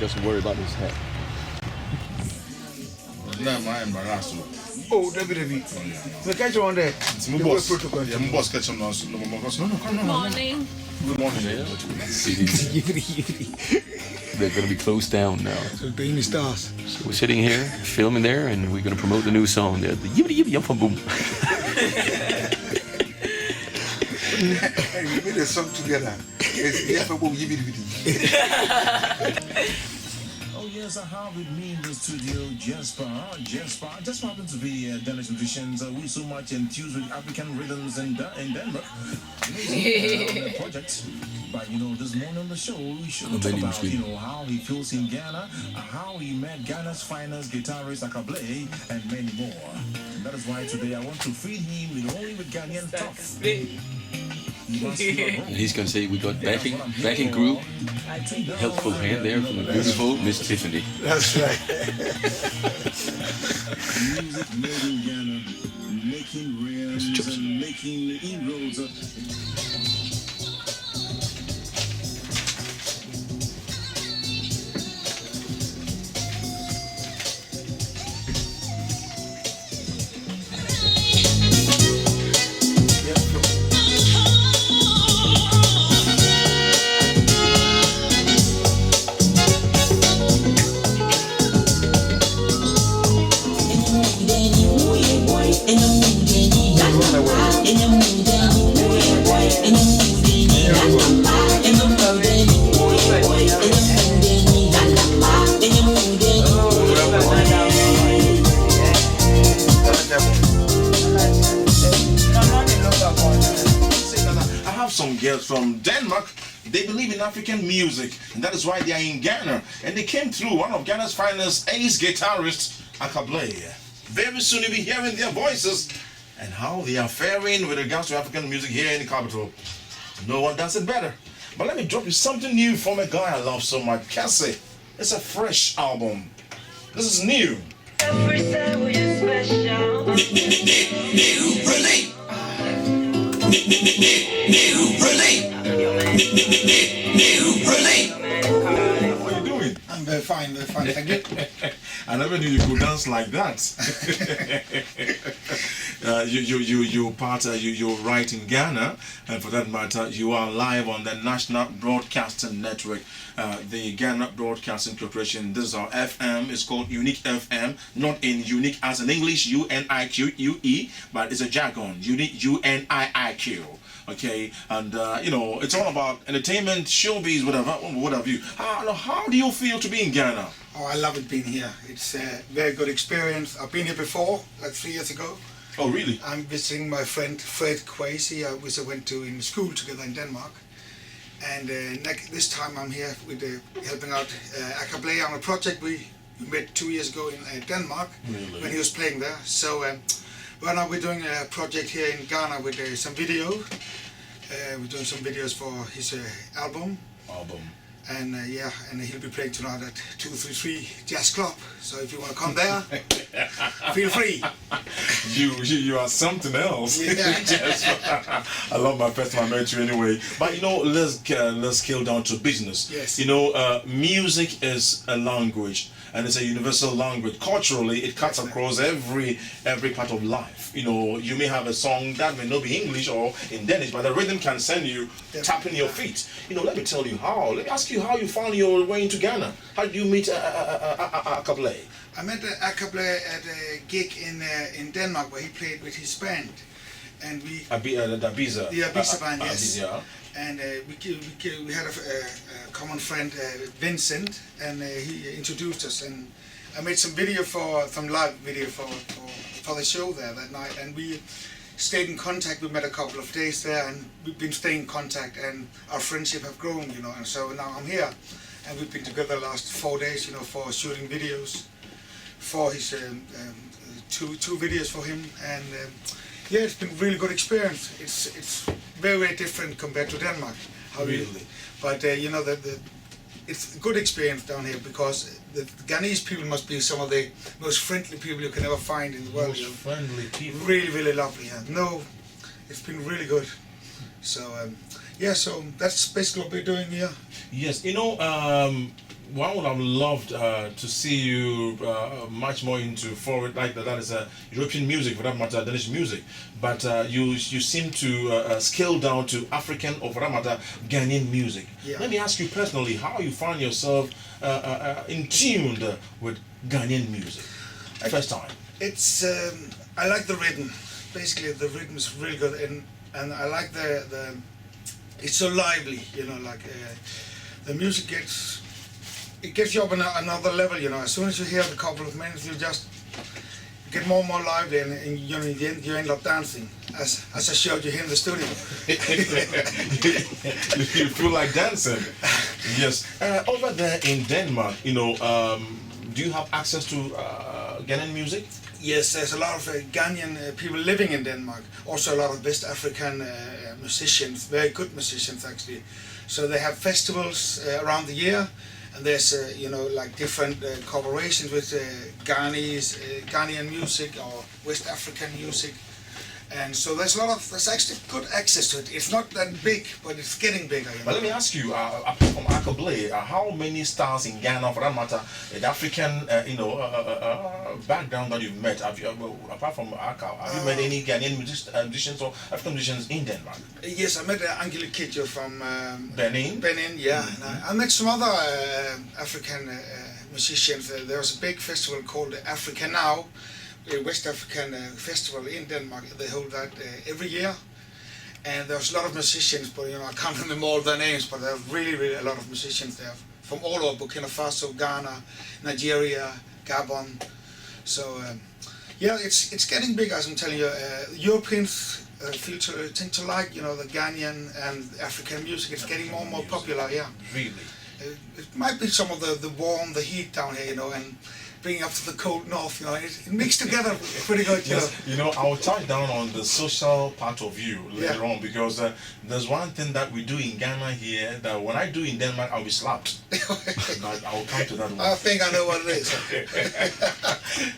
doesn't worry about his head. Not my embarrassed. Oh, Debbie. The catch on there. My boss. Yeah, my boss catch him now. No, come on. Morning. Good morning. They're going to be closed down now. So being the stars. So we're sitting here, filming there, and we're going to promote the new song. The yibbity yibbity yum boom. We made a song together. It's Oh yes, I have with me in the studio Jasper just happens to be Danish musicians. We so much enthused with African rhythms in Denmark. Amazing project. But this morning on the show, we should talk about how he feels in Ghana, how he met Ghana's finest guitarist Akablay, and many more. And that is why today I want to feed him with Ghanaian stuff. And he's going to say we got backing group, helpful hand there from the beautiful Miss Tiffany. That's right. Music made in Ghana, making realms and making inroads. Some girls from Denmark, they believe in African music, and that is why they are in Ghana. And they came through one of Ghana's finest ace guitarists, Akablay. Very soon you'll be hearing their voices and how they are faring with regards to African music here in the capital. No one does it better. But let me drop you something new from a guy I love so much, Cassie. It's a fresh album. This is new. Every day we are special. How are you doing? I'm very fine, thank you. I never knew you could dance like that. You're right in Ghana, and for that matter, you are live on the National Broadcasting Network, the Ghana Broadcasting Corporation. This is our FM. It's called Unique FM, not in unique as in English, UNIQUE, but it's a jargon, Unique UNIIQ. Okay, and it's all about entertainment, showbiz, whatever have you. How do you feel to be in Ghana? Oh, I love it being here. It's a very good experience. I've been here before, like 3 years ago. Oh, really? I'm visiting my friend Fred Kwesi, which I went to in school together in Denmark. And this time I'm here with helping out Akablay on a project we met 2 years ago in Denmark. Really? When he was playing there. So right now we're doing a project here in Ghana with some video. We're doing some videos for his album. And and he'll be playing tonight at 233 Jazz Club. So if you want to come there, feel free. You are something else. Yeah. I love my first time I met you anyway. But let's scale down to business. Yes. Music is a language, and it's a universal language. Culturally, it cuts across every part of life. You may have a song that may not be English or in Danish, but the rhythm can send you tapping your feet. Let me tell you how. Let me ask you how you found your way into Ghana. How did you meet Akablay? I met Akablay at a gig in Denmark where he played with his band, and we the Ibiza. The Ibiza band, yes. Yeah. And we had a common friend, Vincent, and he introduced us. And I made some live video for the show there that night, and we stayed in contact. We met a couple of days there, and we've been staying in contact, and our friendship have grown, and so now I'm here, and we've been together the last 4 days, for shooting videos for his two videos for him, and it's been a really good experience. It's very, very different compared to Denmark, really. But it's a good experience down here because the Ghanese people must be some of the most friendly people you can ever find in the world. Most friendly people. Really, really lovely. No, it's been really good. So so that's basically what we're doing here. Yes, one would have loved to see you much more into forward like that is European music, for that matter, Danish music. But you seem to scale down to African or for that matter Ghanaian music. Yeah. Let me ask you personally, how you find yourself in tuned with Ghanaian music? First time. It's I like the rhythm. Basically, the rhythm is really good, and I like the it's so lively, you know, like the music gets you up on another level, you know. As soon as you hear a couple of minutes, you get more and more lively, and you know, in the end, you end up dancing, as I showed you here in the studio. You feel like dancing. Yes. Over there in Denmark, you know, do you have access to Ghanaian music? Yes, there's a lot of Ghanaian people living in Denmark. Also a lot of West African musicians, very good musicians actually. So they have festivals around the year, and there's you know, like different collaborations with Ghanaian music or West African music. And so there's actually good access to it. It's not that big, but it's getting bigger. You know? But let me ask you, apart from Akablay, how many stars in Ghana, for that matter, the African, you know, background that you've met? Have you, apart from Aka, have you met any Ghanaian musicians or African musicians in Denmark? Yes, I met Angela Kidjo from Benin. Benin, yeah. And I met some other African musicians. There was a big festival called Africa Now. A West African festival in Denmark. They hold that every year, and there's a lot of musicians, but you know, I can't remember all their names, but there's really a lot of musicians there from all over Burkina Faso, Ghana, Nigeria, Gabon. So yeah, it's getting big, as I'm telling you. Europeans tend to like, you know, the Ghanaian and African music. It's getting more and more popular. Yeah, Really? it might be some of the heat down here, you know, and bringing up to the cold north, you know, it mixed together pretty good, you know. Yes, you know, I'll touch down on the social part of you later on, because there's one thing that we do in Ghana here that when I do in Denmark, I'll be slapped. But I'll come to that one. I think I know what it is.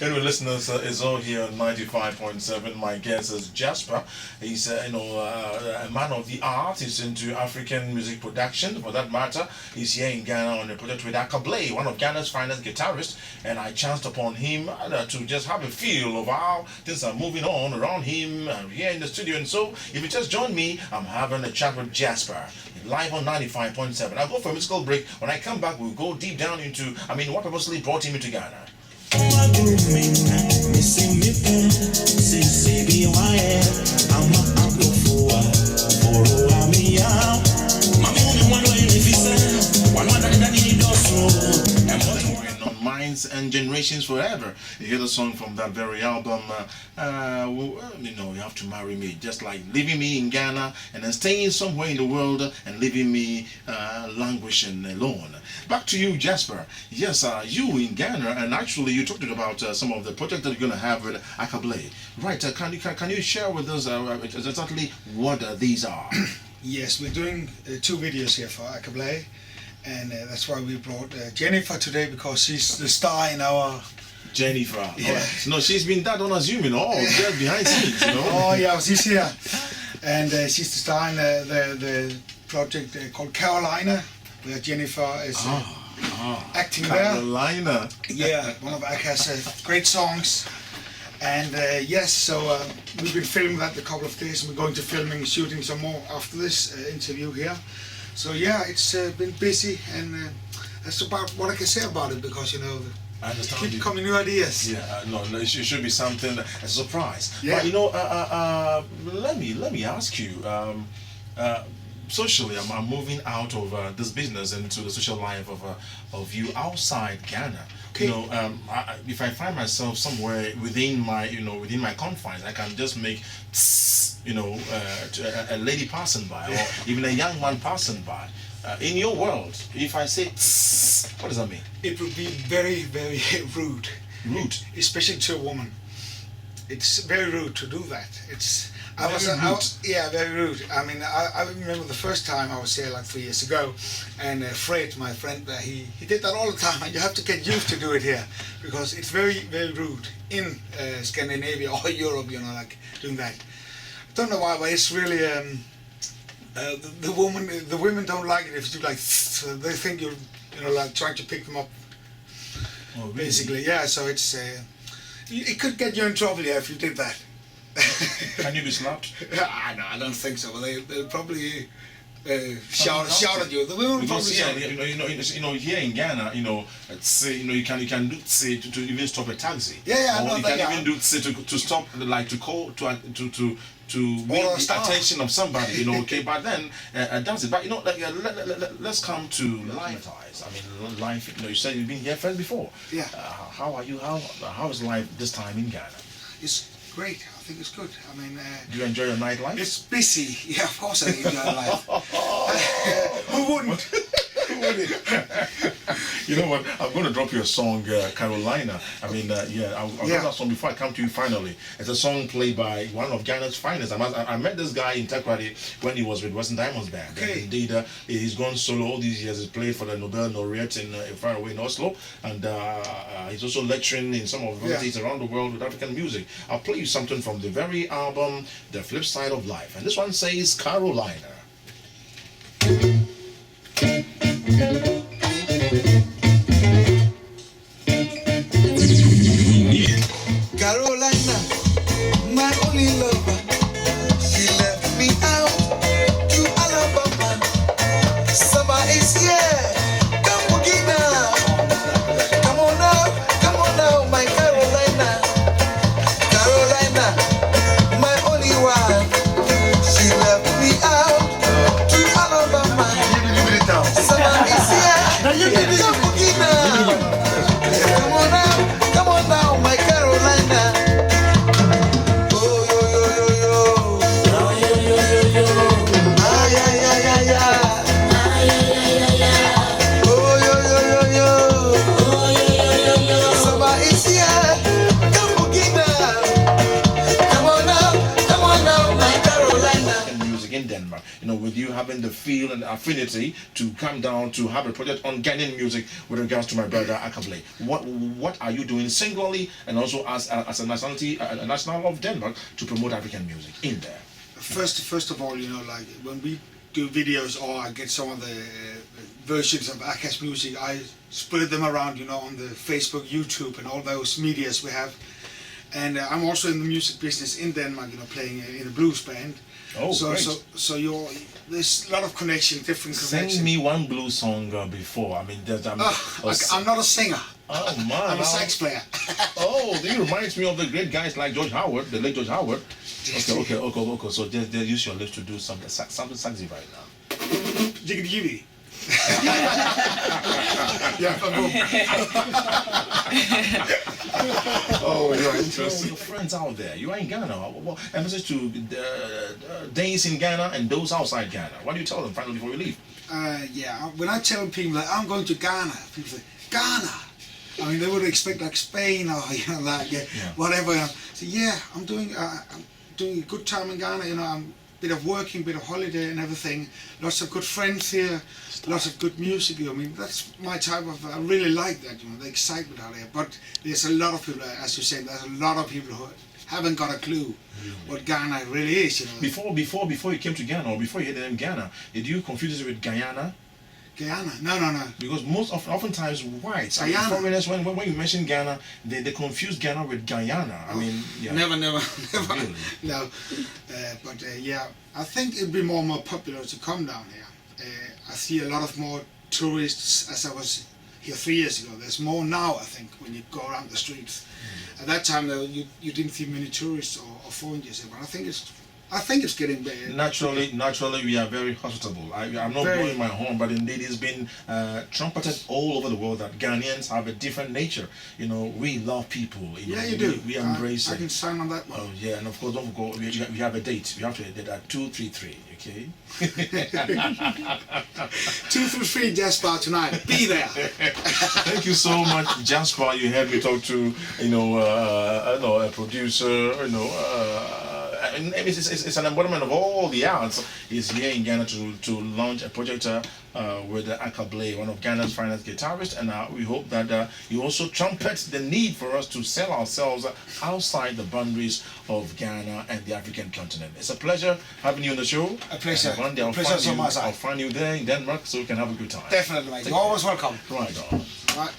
Anyway, listeners, it's all here on 95.7. My guest is Jasper. He's, you know, a man of the art. He's into African music production, for that matter. He's here in Ghana on a project with Akablay, one of Ghana's finest guitarists, and I chanced upon him to just have a feel of how things are moving on around him here in the studio. And so, if you just joined me, I'm having a chat with Jasper live on 95.7. I'll go for a musical break. When I come back, we'll go deep down into, what purposely brought him into Ghana. Minds and Generations Forever. You hear the song from that very album, you know, You Have to Marry Me, just like leaving me in Ghana and then staying somewhere in the world and leaving me languishing alone. Back to you, Jasper. Yes, you in Ghana, and actually you talked about some of the projects that you're going to have with Akablay. Right, can you share with us exactly what these are? Yes, we're doing 2 videos here for Akablay. And that's why we brought Jennifer today, because she's the star in our... Jennifer. Yeah. Oh, no, she's been that on assuming, just behind scenes, you know. Oh yeah, she's here. And she's the star in the project called Carolina, where Jennifer is acting Carolina. there. Yeah, one of Aka's great songs. And yes, so we've been filming that a couple of days, and we're going to shooting some more after this interview here. So yeah, it's been busy, and that's about what I can say about it, because you know, I understand keep coming new ideas. Yeah, no, it should be something a surprise. Yeah. But you know, let me ask you. Socially, I'm moving out of this business into the social life of you outside Ghana. Okay. You know, if I find myself somewhere within my confines, I can just make, you know, a lady passing by, or even a young man passing by. In your world, if I say, what does that mean? It would be very, very rude. Rude? Especially to a woman. It's very rude to do that. Yeah, very rude. I mean, I remember the first time I was here like 3 years ago, and Fred, my friend, he did that all the time, and you have to get used to do it here, because it's very, very rude in Scandinavia or Europe, you know, like doing that. I don't know why, but it's really the women don't like it if you do like. So they think you're like trying to pick them up. Oh, really? Basically, yeah. So it's it could get you in trouble, yeah, if you did that. Can you be slapped? No, I don't think so. They'll probably shout at you. The women will probably Because yeah, shout. here in Ghana, say you can do say to even stop a taxi. Yeah, I or know you that, can yeah. even do say to stop, like to call to make Or the stop. attention of somebody. Okay, but then that's it. But like let's come to life. I mean, life. You said you've been here first before. Yeah. How are you? How is life this time in Ghana? It's great. I think it's good. I mean, Do you enjoy your nightlife? it's busy. Yeah, of course I enjoy life. Who wouldn't? Who wouldn't? You know what? I'm going to drop you a song, Carolina. I mean, I'll drop that song before I come to you finally. It's a song played by one of Ghana's finest. I met this guy in Takoradi when he was with Western Diamonds Band. Okay. And indeed, he's gone solo all these years. He's played for the Nobel laureate in far away in Oslo. And he's also lecturing in some of the universities around the world with African music. I'll play you something from the very album, The Flip Side of Life. And this one says Carolina. Carolina, my only lover, she left me out to Alabama. Summer is here, come boogie now. Come on now, my Carolina. Carolina, my only one, she left me out to Alabama. Summer is here, come boogie now. Come on now, my Carolina. Oh yo yo yo yo. Oh yo yo yo yo. Ay ay ay ay ay. Ay ay ay ay ay. Oh yo yo yo yo. Oh yo yo yo yo. Summer is here. Come boogie now. Come on now, my Carolina. Music in Denmark, with you having the feel and affinity to come down to have a project on Ghanaian music with regards to my brother Akablay. What are you doing singularly and also as a nationality, a national of Denmark, to promote African music in there? First of all, like when we do videos or I get some of the versions of Aka's music, I spread them around, on the Facebook, YouTube, and all those medias we have. And I'm also in the music business in Denmark, playing in a blues band. Oh, great. So there's a lot of different Sing connections. me one blues song before. I mean, I'm not a singer. Oh man, I'm a sax player. Oh, it reminds me of the great guys like George Howard, the late George Howard. Okay. So just use your lips to do something sexy right now. Jiggity jiggity. Yeah, Oh, you're interesting. Your friends out there, you are in Ghana. A message to Danes in Ghana and those outside Ghana. What do you tell them finally before you leave? When I tell people that I'm going to Ghana, people say, Ghana? I mean, they would expect like Spain or, whatever. So I'm doing a good time in Ghana, I'm bit of working, bit of holiday and everything. Lots of good friends here, lots of good music. I mean, that's my type of. I really like that. The excitement out there. But there's a lot of people, as you said, there's a lot of people who haven't got a clue what Ghana really is. Before you came to Ghana, or before you had the name Ghana, did you confuse it with Guyana? Guyana? No. Because oftentimes whites, Guyana. foreigners, when you mention Ghana, they confuse Ghana with Guyana. I mean, yeah. Never. Really? No. I think it'd be more popular to come down here. I see a lot of more tourists as I was here 3 years ago. There's more now, I think, when you go around the streets. At that time, though, you didn't see many tourists or foreigners here, but I think it's getting better. Naturally, we are very hospitable. I'm not blowing my horn, but indeed it's been trumpeted all over the world that Ghanaians have a different nature. We love people. You do. We embrace I it. can sign on that one. Oh yeah, and of course, don't forget we have a date. We have to date at 233. Okay. 233 Jasper tonight. Be there. Thank you so much, Jasper. You had me talk to a producer, it's an embodiment of all the arts. He's here in Ghana to launch a project with Akablay, one of Ghana's finest guitarists, and we hope that he also trumpets the need for us to sell ourselves outside the boundaries of Ghana and the African continent. It's a pleasure having you on the show. A pleasure. And one day I'll Pleasure so much. I'll find you there in Denmark so we can have a good time. Definitely, mate. You're always welcome. Right on. Right.